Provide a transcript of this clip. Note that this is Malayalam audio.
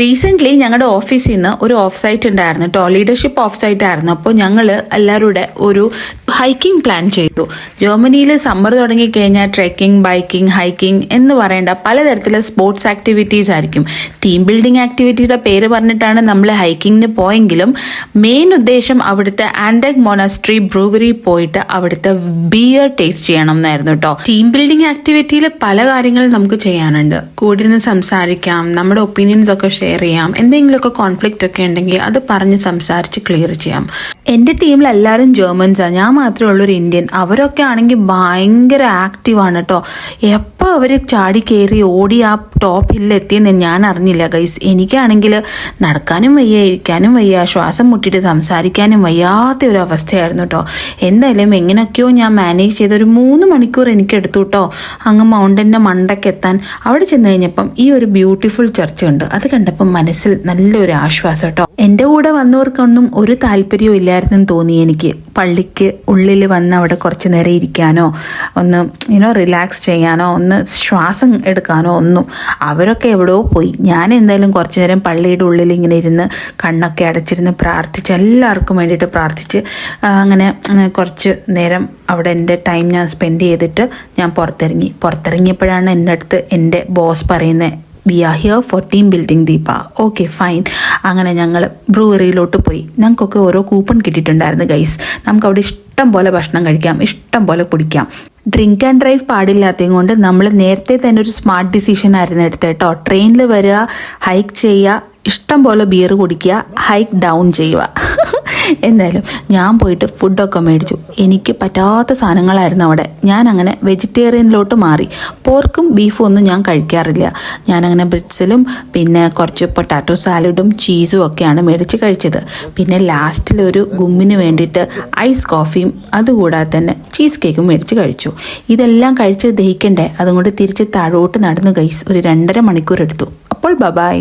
റീസെൻ്റ്ലി ഞങ്ങളുടെ ഓഫീസിൽ നിന്ന് ഒരു ഓഫ് സൈറ്റ് ഉണ്ടായിരുന്നു കേട്ടോ, ലീഡർഷിപ്പ് ഓഫ് സൈറ്റ് ആയിരുന്നു. അപ്പോൾ ഞങ്ങൾ എല്ലാവരുടെ ഒരു ഹൈക്കിംഗ് പ്ലാൻ ചെയ്തു. ജർമ്മനിയിൽ സമ്മർ തുടങ്ങിക്കഴിഞ്ഞാൽ ട്രെക്കിംഗ്, ബൈക്കിംഗ്, ഹൈക്കിംഗ് എന്ന് പറയേണ്ട പലതരത്തിലുള്ള സ്പോർട്സ് ആക്ടിവിറ്റീസ് ആയിരിക്കും. ടീം ബിൽഡിംഗ് ആക്ടിവിറ്റിയുടെ പേര് പറഞ്ഞിട്ടാണ് നമ്മൾ ഹൈക്കിങ്ങിന് പോയെങ്കിലും മെയിൻ ഉദ്ദേശം അവിടുത്തെ ആൻഡെഗ് മൊണാസ്ട്രി ബ്രൂവറി പോയിട്ട് അവിടുത്തെ ബിയർ ടേസ്റ്റ് ചെയ്യണം എന്നായിരുന്നു കേട്ടോ. ടീം ബിൽഡിംഗ് ആക്ടിവിറ്റിയിൽ പല കാര്യങ്ങളും നമുക്ക് ചെയ്യാനുണ്ട്. കൂടിയിരുന്ന് സംസാരിക്കാം, നമ്മുടെ ഒപ്പീനിയൻസ് ഒക്കെ ഷെയർ ചെയ്യാം, എന്തെങ്കിലുമൊക്കെ കോൺഫ്ലിക്റ്റ് ഒക്കെ ഉണ്ടെങ്കിൽ അത് പറഞ്ഞ് സംസാരിച്ച് ക്ലിയർ ചെയ്യാം. എൻ്റെ ടീമിൽ എല്ലാവരും ജർമ്മൻസാണ്, ഞാൻ മാത്രമേ ഉള്ളൂ ഒരു ഇന്ത്യൻ. അവരൊക്കെ ആണെങ്കിൽ ഭയങ്കര ആക്റ്റീവാണ് കേട്ടോ. എപ്പോൾ അവർ ചാടി കയറി ഓടി ആ ടോപ്പ് ഹില്ലിൽ എത്തിയെന്ന് ഞാൻ അറിഞ്ഞില്ല ഗൈസ്. എനിക്കാണെങ്കിൽ നടക്കാനും വയ്യ, ഇരിക്കാനും വയ്യ, ശ്വാസം മുട്ടിയിട്ട് സംസാരിക്കാനും വയ്യാത്ത ഒരു അവസ്ഥയായിരുന്നു കേട്ടോ. എന്തായാലും എങ്ങനെയൊക്കെയോ ഞാൻ മാനേജ് ചെയ്ത് ഒരു 3 മണിക്കൂർ എനിക്ക് എടുത്തു കേട്ടോ അങ്ങ് മൗണ്ടൻ്റെ മണ്ടയ്ക്ക് എത്താൻ. അവിടെ ചെന്ന് കഴിഞ്ഞപ്പം ഈ ഒരു ബ്യൂട്ടിഫുൾ ചർച്ച് ഉണ്ട്. അത് കണ്ടപ്പം മനസ്സിൽ നല്ലൊരു ആശ്വാസം കേട്ടോ. എൻ്റെ കൂടെ വന്നവർക്കൊന്നും ഒരു താല്പര്യവും ഇല്ലായിരുന്നെന്ന് തോന്നി എനിക്ക്. പള്ളിക്ക് ഉള്ളിൽ വന്ന് അവിടെ കുറച്ച് നേരം ഇരിക്കാനോ ഒന്ന് റിലാക്സ് ചെയ്യാനോ ഒന്ന് ശ്വാസം എടുക്കാനോ ഒന്നും. അവരൊക്കെ എവിടെയോ പോയി. ഞാൻ എന്തായാലും കുറച്ച് നേരം പള്ളിയുടെ ഉള്ളിൽ ഇങ്ങനെ ഇരുന്ന് കണ്ണൊക്കെ അടച്ചിരുന്ന് പ്രാർത്ഥിച്ച്, എല്ലാവർക്കും വേണ്ടിയിട്ട് പ്രാർത്ഥിച്ച് അങ്ങനെ കുറച്ച് നേരം അവിടെ എൻ്റെ ടൈം ഞാൻ സ്പെൻഡ് ചെയ്തിട്ട് ഞാൻ പുറത്തിറങ്ങിയപ്പോഴാണ് എൻ്റെ അടുത്ത് എൻ്റെ ബോസ് പറയുന്നത്, we are here for team building Deepa. Okay fine. അങ്ങനെ ഞങ്ങൾ ബ്രൂവറിയിലോട്ട് പോയി. ഞങ്ങൾക്കൊക്കെ ഓരോ കൂപ്പൺ കിട്ടിയിട്ടുണ്ടായിരുന്നു ഗൈസ്. നമുക്കവിടെ ഇഷ്ടം പോലെ ഭക്ഷണം കഴിക്കാം, ഇഷ്ടം പോലെ കുടിക്കാം. ഡ്രിങ്ക് ആൻഡ് ഡ്രൈവ് പാടില്ലാത്തത് കൊണ്ട് നമ്മൾ നേരത്തെ തന്നെ ഒരു സ്മാർട്ട് ഡിസിഷൻ ആയിരുന്നു എടുത്തത് കേട്ടോ. ട്രെയിനിൽ വരിക, ഹൈക്ക് ചെയ്യുക, ഇഷ്ടം പോലെ ബിയർ കുടിക്കുക, ഹൈക്ക് ഡൗൺ ചെയ്യുക. എന്തായാലും ഞാൻ പോയിട്ട് ഫുഡൊക്കെ മേടിച്ചു. എനിക്ക് പറ്റാത്ത സാധനങ്ങളായിരുന്നു അവിടെ. ഞാൻ അങ്ങനെ വെജിറ്റേറിയനിലോട്ട് മാറി. പോർക്കും ബീഫും ഒന്നും ഞാൻ കഴിക്കാറില്ല. ഞാനങ്ങനെ ബ്രിറ്റ്സിലും പിന്നെ കുറച്ച് പൊട്ടാറ്റോ സാലഡും ചീസും ഒക്കെയാണ് മേടിച്ച് കഴിച്ചത്. പിന്നെ ലാസ്റ്റിൽ ഒരു ഗുമ്മിന് വേണ്ടിയിട്ട് ഐസ് കോഫിയും അതുകൂടാതെ തന്നെ ചീസ് കേക്കും മേടിച്ച് കഴിച്ചു. ഇതെല്ലാം കഴിച്ച് ദഹിക്കണ്ടേ, അതുകൊണ്ട് തിരിച്ച് താഴോട്ട് നടന്നു ഗൈസ്. ഒരു 2.5 മണിക്കൂർ എടുത്തു. അപ്പോൾ ബൈ.